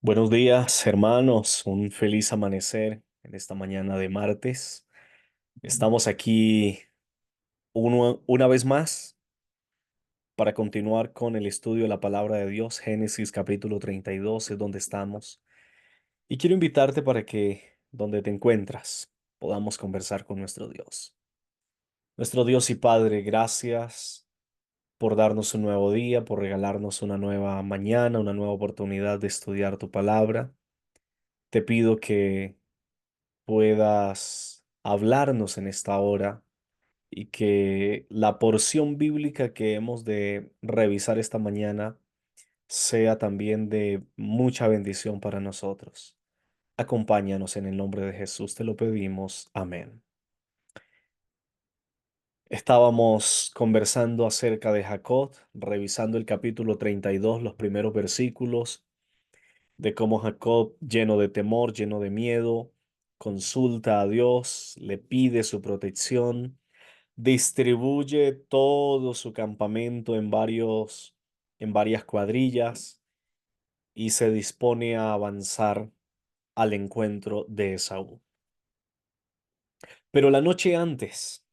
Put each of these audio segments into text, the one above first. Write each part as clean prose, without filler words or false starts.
Buenos días, hermanos. Un feliz amanecer en esta mañana de martes. Estamos aquí una vez más para continuar con el estudio de la palabra de Dios. Génesis capítulo 32 es donde estamos. Y quiero invitarte para que donde te encuentras podamos conversar con nuestro Dios. Nuestro Dios y Padre, gracias por darnos un nuevo día, por regalarnos una nueva mañana, una nueva oportunidad de estudiar tu palabra. Te pido que puedas hablarnos en esta hora y que la porción bíblica que hemos de revisar esta mañana sea también de mucha bendición para nosotros. Acompáñanos en el nombre de Jesús, te lo pedimos. Amén. Estábamos conversando acerca de Jacob, revisando el capítulo 32, los primeros versículos, de cómo Jacob, lleno de temor, lleno de miedo, consulta a Dios, le pide su protección, distribuye todo su campamento en varias cuadrillas y se dispone a avanzar al encuentro de Esaú. Pero la noche antes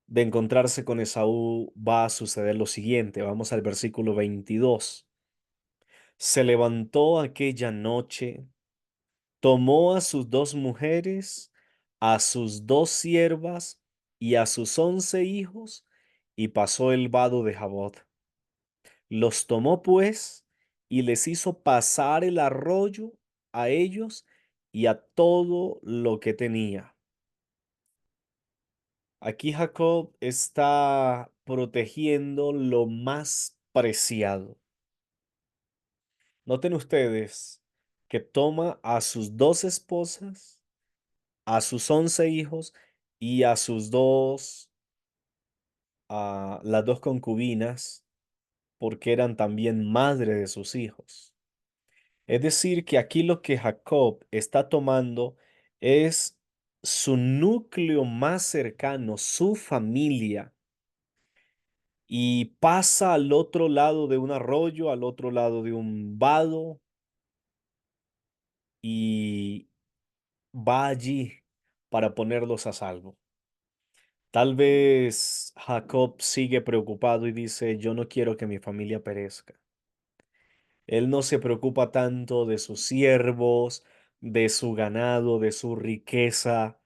de encontrarse con Esaú, va a suceder lo siguiente. Vamos al versículo 22. Se levantó aquella noche, tomó a sus dos mujeres, a sus dos siervas y a sus 11 hijos, y pasó el vado de Jabot. Los tomó pues y les hizo pasar el arroyo a ellos y a todo lo que tenía. Aquí Jacob está protegiendo lo más preciado. Noten ustedes que toma a sus dos esposas, a sus 11 hijos y a a las dos concubinas, porque eran también madre de sus hijos. Es decir, que aquí lo que Jacob está tomando es su núcleo más cercano, su familia, y pasa al otro lado de un arroyo, al otro lado de un vado, y va allí para ponerlos a salvo. Tal vez Jacob sigue preocupado y dice, yo no quiero que mi familia perezca. Él no se preocupa tanto de sus siervos, de su ganado, de su riqueza,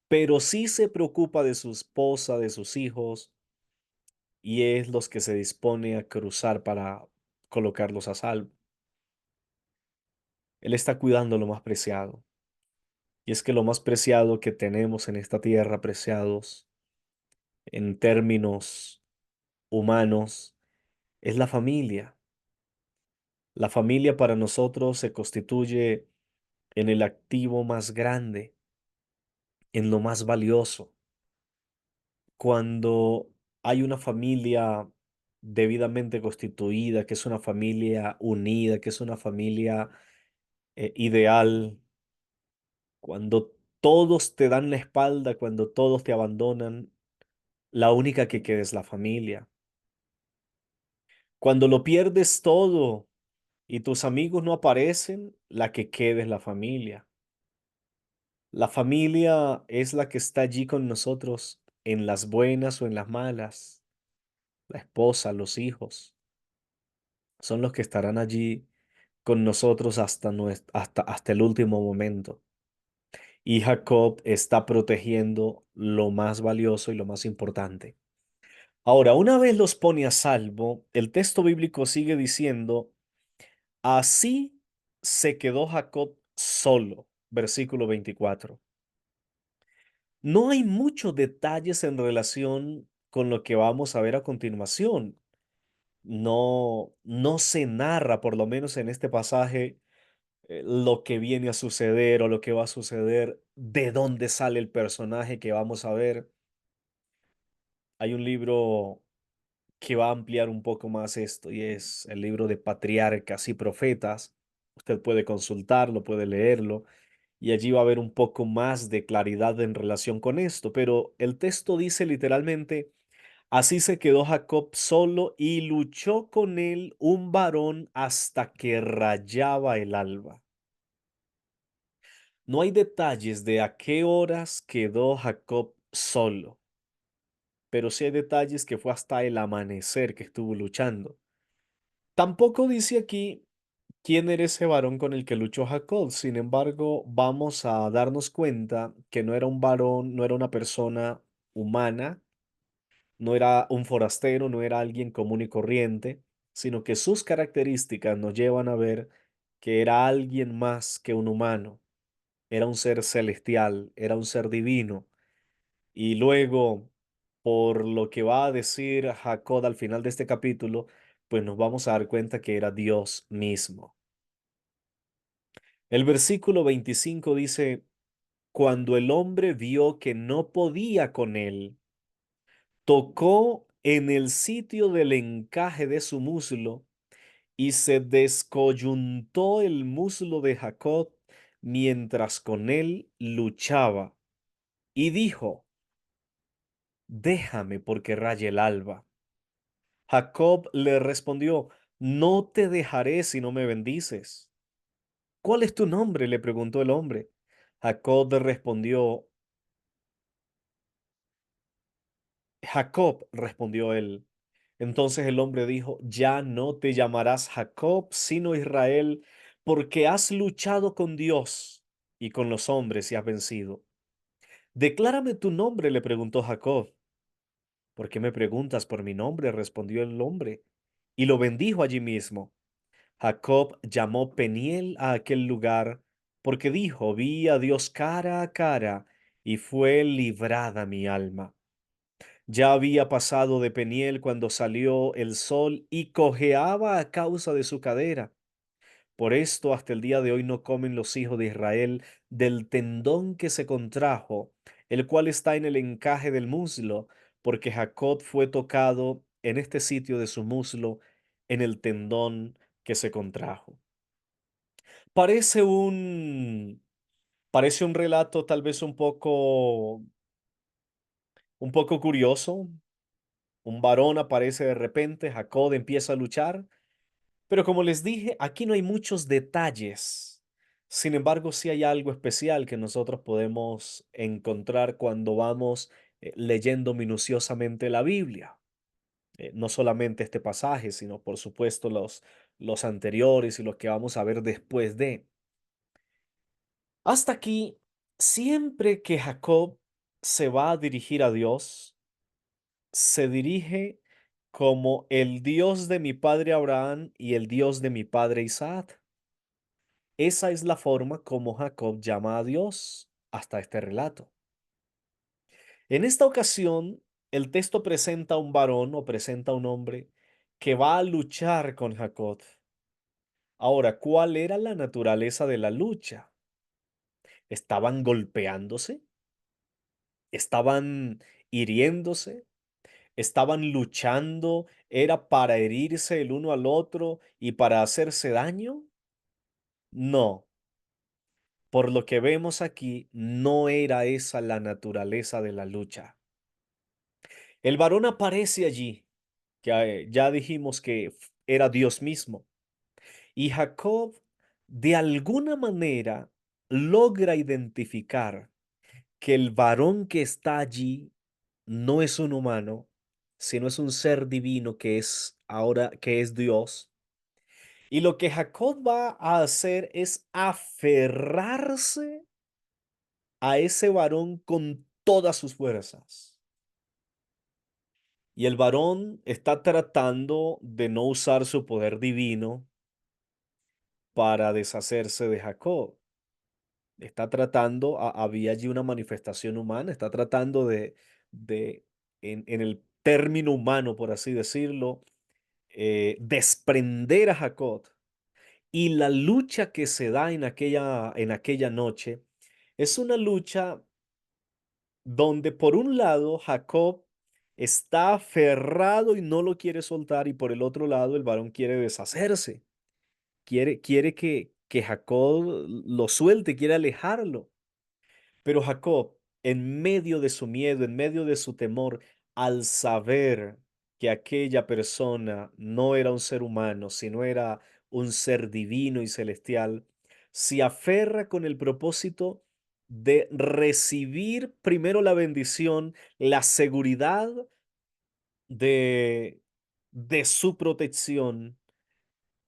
pero sí se preocupa de su esposa, de sus hijos, y es los que se dispone a cruzar para colocarlos a salvo. Él está cuidando lo más preciado. Y es que lo más preciado que tenemos en esta tierra, preciados en términos humanos, es la familia. La familia para nosotros se constituye en el activo más grande, en lo más valioso. Cuando hay una familia debidamente constituida, que es una familia unida, que es una familia ideal, cuando todos te dan la espalda, cuando todos te abandonan, la única que queda es la familia. Cuando lo pierdes todo y tus amigos no aparecen, la que queda es la familia. La familia es la que está allí con nosotros en las buenas o en las malas. La esposa, los hijos, son los que estarán allí con nosotros hasta el último momento. Y Jacob está protegiendo lo más valioso y lo más importante. Ahora, una vez los pone a salvo, el texto bíblico sigue diciendo, así se quedó Jacob solo. Versículo 24. No hay muchos detalles en relación con lo que vamos a ver a continuación. No se narra, por lo menos en este pasaje, lo que viene a suceder o lo que va a suceder, de dónde sale el personaje que vamos a ver. Hay un libro que va a ampliar un poco más esto y es el libro de Patriarcas y Profetas. Usted puede consultarlo, puede leerlo y allí va a haber un poco más de claridad en relación con esto, pero el texto dice literalmente, Así se quedó Jacob solo y luchó con él un varón hasta que rayaba el alba. No hay detalles de a qué horas quedó Jacob solo, pero sí hay detalles que fue hasta el amanecer que estuvo luchando. Tampoco dice aquí quién era ese varón con el que luchó Jacob. Sin embargo, vamos a darnos cuenta que no era un varón, no era una persona humana, no era un forastero, no era alguien común y corriente, sino que sus características nos llevan a ver que era alguien más que un humano, era un ser celestial, era un ser divino. Y luego, por lo que va a decir Jacob al final de este capítulo, pues nos vamos a dar cuenta que era Dios mismo. El versículo 25 dice, cuando el hombre vio que no podía con él, tocó en el sitio del encaje de su muslo y se descoyuntó el muslo de Jacob mientras con él luchaba. Y dijo, déjame porque raye el alba. Jacob le respondió, no te dejaré si no me bendices. ¿Cuál es tu nombre? Le preguntó el hombre. Jacob respondió, Jacob, respondió él. Entonces el hombre dijo, ya no te llamarás Jacob, sino Israel, porque has luchado con Dios y con los hombres y has vencido. Declárame tu nombre, le preguntó Jacob. ¿Por qué me preguntas por mi nombre? Respondió el hombre, y lo bendijo allí mismo. Jacob llamó Peniel a aquel lugar, porque dijo, vi a Dios cara a cara, y fue librada mi alma. Ya había pasado de Peniel cuando salió el sol y cojeaba a causa de su cadera. Por esto hasta el día de hoy no comen los hijos de Israel del tendón que se contrajo, el cual está en el encaje del muslo, porque Jacob fue tocado en este sitio de su muslo, en el tendón que se contrajo. Parece parece un relato tal vez un poco curioso. Un varón aparece de repente, Jacob empieza a luchar, pero como les dije, aquí no hay muchos detalles. Sin embargo, sí hay algo especial que nosotros podemos encontrar cuando vamos leyendo minuciosamente la Biblia. No solamente este pasaje, sino por supuesto los anteriores y los que vamos a ver después de. Hasta aquí, siempre que Jacob se va a dirigir a Dios, se dirige como el Dios de mi padre Abraham y el Dios de mi padre Isaac. Esa es la forma como Jacob llama a Dios hasta este relato. En esta ocasión, el texto presenta a un varón o presenta a un hombre que va a luchar con Jacob. Ahora, ¿cuál era la naturaleza de la lucha? ¿Estaban golpeándose? ¿Estaban hiriéndose? ¿Estaban luchando? ¿Era para herirse el uno al otro y para hacerse daño? No, por lo que vemos aquí, no era esa la naturaleza de la lucha. El varón aparece allí, que ya dijimos que era Dios mismo, y Jacob de alguna manera logra identificar que el varón que está allí no es un humano, sino es un ser divino que es ahora que es Dios. Y lo que Jacob va a hacer es aferrarse a ese varón con todas sus fuerzas. Y el varón está tratando de no usar su poder divino para deshacerse de Jacob. Está tratando, había allí una manifestación humana, está tratando de en el término humano, por así decirlo, desprender a Jacob. Y la lucha que se da en aquella noche es una lucha donde por un lado Jacob está aferrado y no lo quiere soltar y por el otro lado el varón quiere deshacerse, quiere que Jacob lo suelte, quiere alejarlo. Pero Jacob, en medio de su miedo, en medio de su temor, al saber que aquella persona no era un ser humano, sino era un ser divino y celestial, se aferra con el propósito de recibir primero la bendición, la seguridad de, de su protección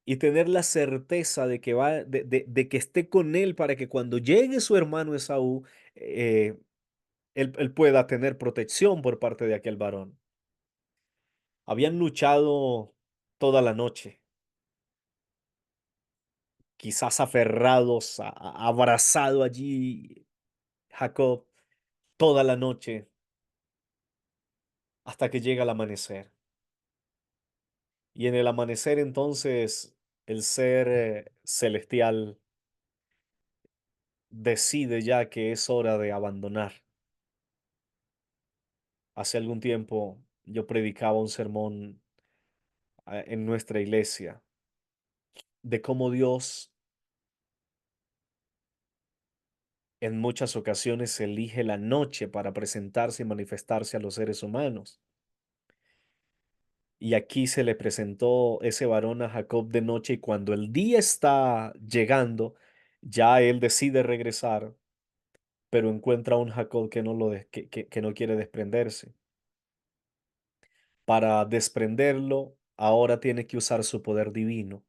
y tener la certeza de que va, de que esté con él para que cuando llegue su hermano Esaú, eh, él pueda tener protección por parte de aquel varón. Habían luchado toda la noche, quizás aferrados, abrazado allí Jacob toda la noche hasta que llega el amanecer. Y en el amanecer entonces el ser celestial decide ya que es hora de abandonar. Hace algún tiempo yo predicaba un sermón en nuestra iglesia de cómo Dios en muchas ocasiones elige la noche para presentarse y manifestarse a los seres humanos. Y aquí se le presentó ese varón a Jacob de noche y cuando el día está llegando, ya él decide regresar, pero encuentra a un Jacob que no, que no quiere desprenderse. Para desprenderlo, ahora tiene que usar su poder divino.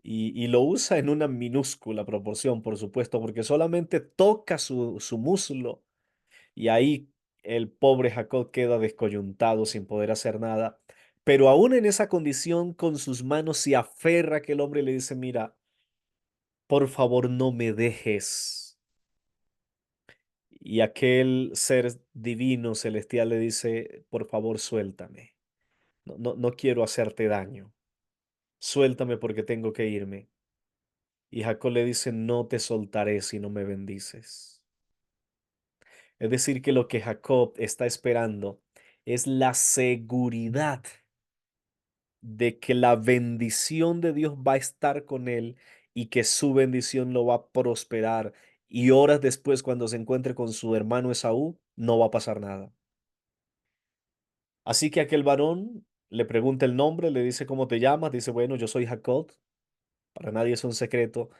Y lo usa en una minúscula proporción, por supuesto, porque solamente toca su muslo y ahí el pobre Jacob queda descoyuntado sin poder hacer nada. Pero aún en esa condición, con sus manos se aferra que el hombre le dice, mira, por favor no me dejes. Y aquel ser divino celestial le dice, por favor suéltame. No quiero hacerte daño. Suéltame porque tengo que irme. Y Jacob le dice, no te soltaré si no me bendices. Es decir, que lo que Jacob está esperando es la seguridad de que la bendición de Dios va a estar con él y que su bendición lo va a prosperar. Y horas después, cuando se encuentre con su hermano Esaú, no va a pasar nada. Así que aquel varón le pregunta el nombre, le dice cómo te llamas, dice, bueno, yo soy Jacob. Para nadie es un secreto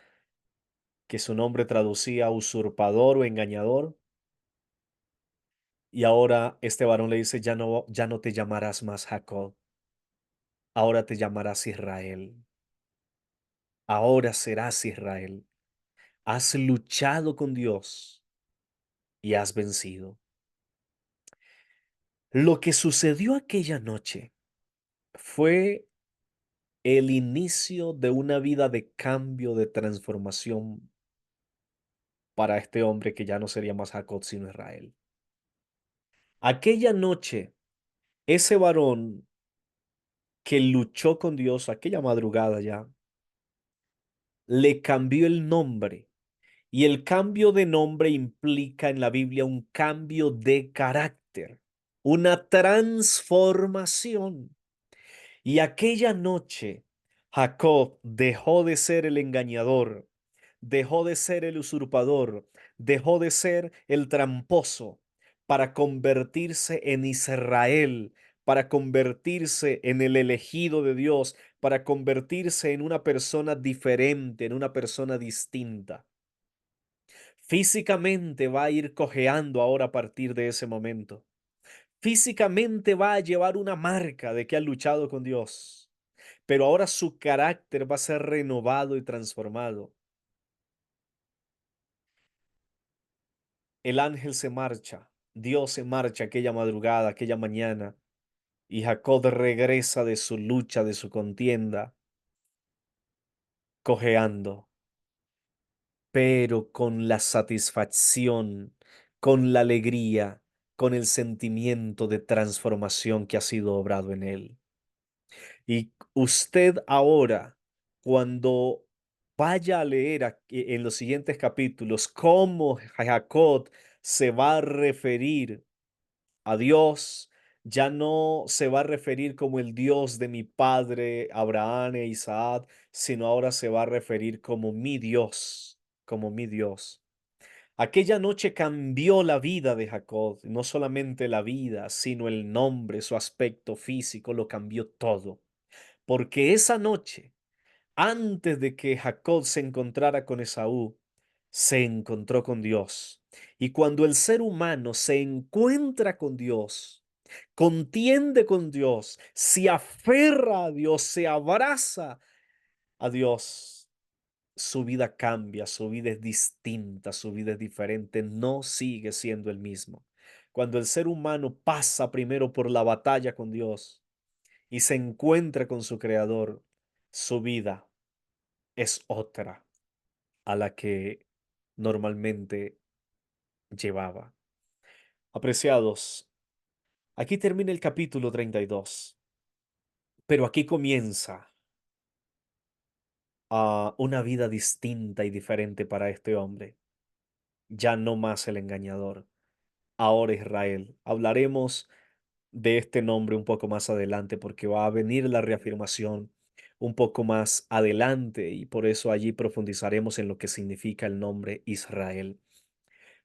que su nombre traducía usurpador o engañador. Y ahora este varón le dice, ya no te llamarás más Jacob, ahora te llamarás Israel. Ahora serás Israel. Has luchado con Dios y has vencido. Lo que sucedió aquella noche fue el inicio de una vida de cambio, de transformación para este hombre que ya no sería más Jacob, sino Israel. Aquella noche, ese varón que luchó con Dios, aquella madrugada ya, le cambió el nombre. Y el cambio de nombre implica en la Biblia un cambio de carácter, una transformación. Y aquella noche Jacob dejó de ser el engañador, dejó de ser el usurpador, dejó de ser el tramposo para convertirse en Israel, para convertirse en el elegido de Dios, para convertirse en una persona diferente, en una persona distinta. Físicamente va a ir cojeando ahora a partir de ese momento. Físicamente va a llevar una marca de que ha luchado con Dios, pero ahora su carácter va a ser renovado y transformado. El ángel se marcha, Dios se marcha aquella madrugada, aquella mañana, y Jacob regresa de su lucha, de su contienda, cojeando, pero con la satisfacción, con la alegría, con el sentimiento de transformación que ha sido obrado en él. Y usted ahora, cuando vaya a leer en los siguientes capítulos cómo Jacob se va a referir a Dios, ya no se va a referir como el Dios de mi padre Abraham e Isaac, sino ahora se va a referir como mi Dios, como mi Dios. Aquella noche cambió la vida de Jacob, no solamente la vida, sino el nombre, su aspecto físico, lo cambió todo. Porque esa noche, antes de que Jacob se encontrara con Esaú, se encontró con Dios. Y cuando el ser humano se encuentra con Dios, contiende con Dios, se aferra a Dios, se abraza a Dios, su vida cambia, su vida es distinta, su vida es diferente, no sigue siendo el mismo. Cuando el ser humano pasa primero por la batalla con Dios y se encuentra con su Creador, su vida es otra a la que normalmente llevaba. Apreciados, aquí termina el capítulo 32, pero aquí comienza una vida distinta y diferente para este hombre. Ya no más el engañador, ahora Israel. Hablaremos de este nombre un poco más adelante porque va a venir la reafirmación un poco más adelante y por eso allí profundizaremos en lo que significa el nombre Israel.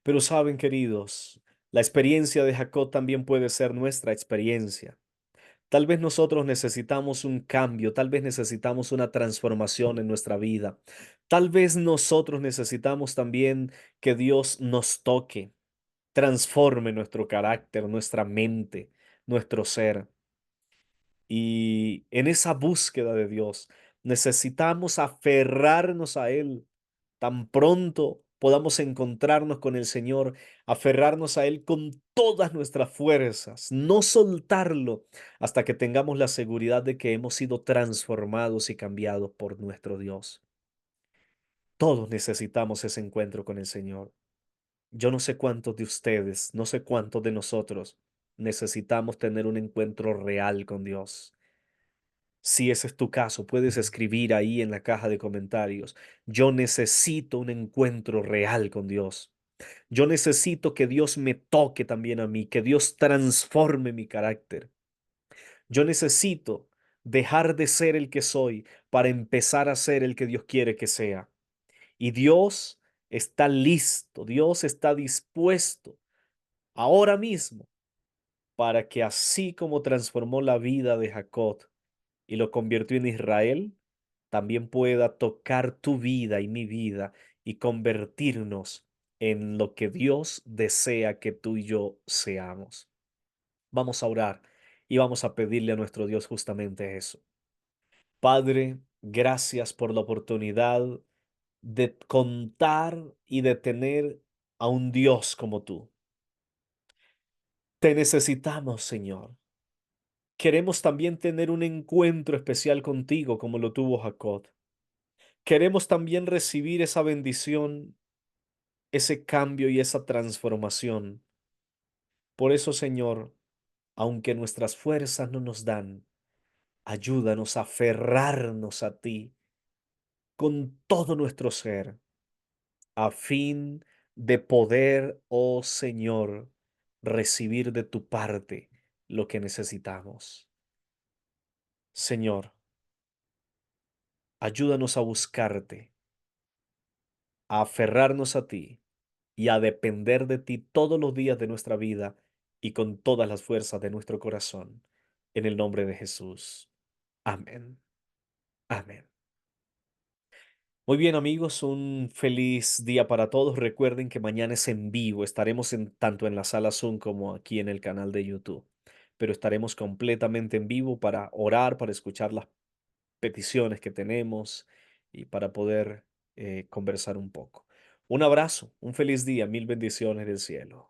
Pero saben, queridos, la experiencia de Jacob también puede ser nuestra experiencia. Tal vez nosotros necesitamos un cambio, tal vez necesitamos una transformación en nuestra vida. Tal vez nosotros necesitamos también que Dios nos toque, transforme nuestro carácter, nuestra mente, nuestro ser. Y en esa búsqueda de Dios necesitamos aferrarnos a Él. Tan pronto podamos encontrarnos con el Señor, aferrarnos a Él con todas nuestras fuerzas, no soltarlo hasta que tengamos la seguridad de que hemos sido transformados y cambiados por nuestro Dios. Todos necesitamos ese encuentro con el Señor. Yo no sé cuántos de ustedes, no sé cuántos de nosotros necesitamos tener un encuentro real con Dios. Si ese es tu caso, puedes escribir ahí en la caja de comentarios. Yo necesito un encuentro real con Dios. Yo necesito que Dios me toque también a mí, que Dios transforme mi carácter. Yo necesito dejar de ser el que soy para empezar a ser el que Dios quiere que sea. Y Dios está listo, Dios está dispuesto ahora mismo para que así como transformó la vida de Jacob y lo convirtió en Israel, también pueda tocar tu vida y mi vida y convertirnos en lo que Dios desea que tú y yo seamos. Vamos a orar y vamos a pedirle a nuestro Dios justamente eso. Padre, gracias por la oportunidad de contar y de tener a un Dios como tú. Te necesitamos, Señor. Queremos también tener un encuentro especial contigo como lo tuvo Jacob. Queremos también recibir esa bendición, ese cambio y esa transformación. Por eso, Señor, aunque nuestras fuerzas no nos dan, ayúdanos a aferrarnos a ti con todo nuestro ser, a fin de poder, oh Señor, recibir de tu parte lo que necesitamos. Señor, ayúdanos a buscarte, a aferrarnos a ti y a depender de ti todos los días de nuestra vida y con todas las fuerzas de nuestro corazón. En el nombre de Jesús. Amén. Amén. Muy bien, amigos, un feliz día para todos. Recuerden que mañana es en vivo. Estaremos tanto en la sala Zoom como aquí en el canal de YouTube. Pero estaremos completamente en vivo para orar, para escuchar las peticiones que tenemos y para poder conversar un poco. Un abrazo, un feliz día, mil bendiciones del cielo.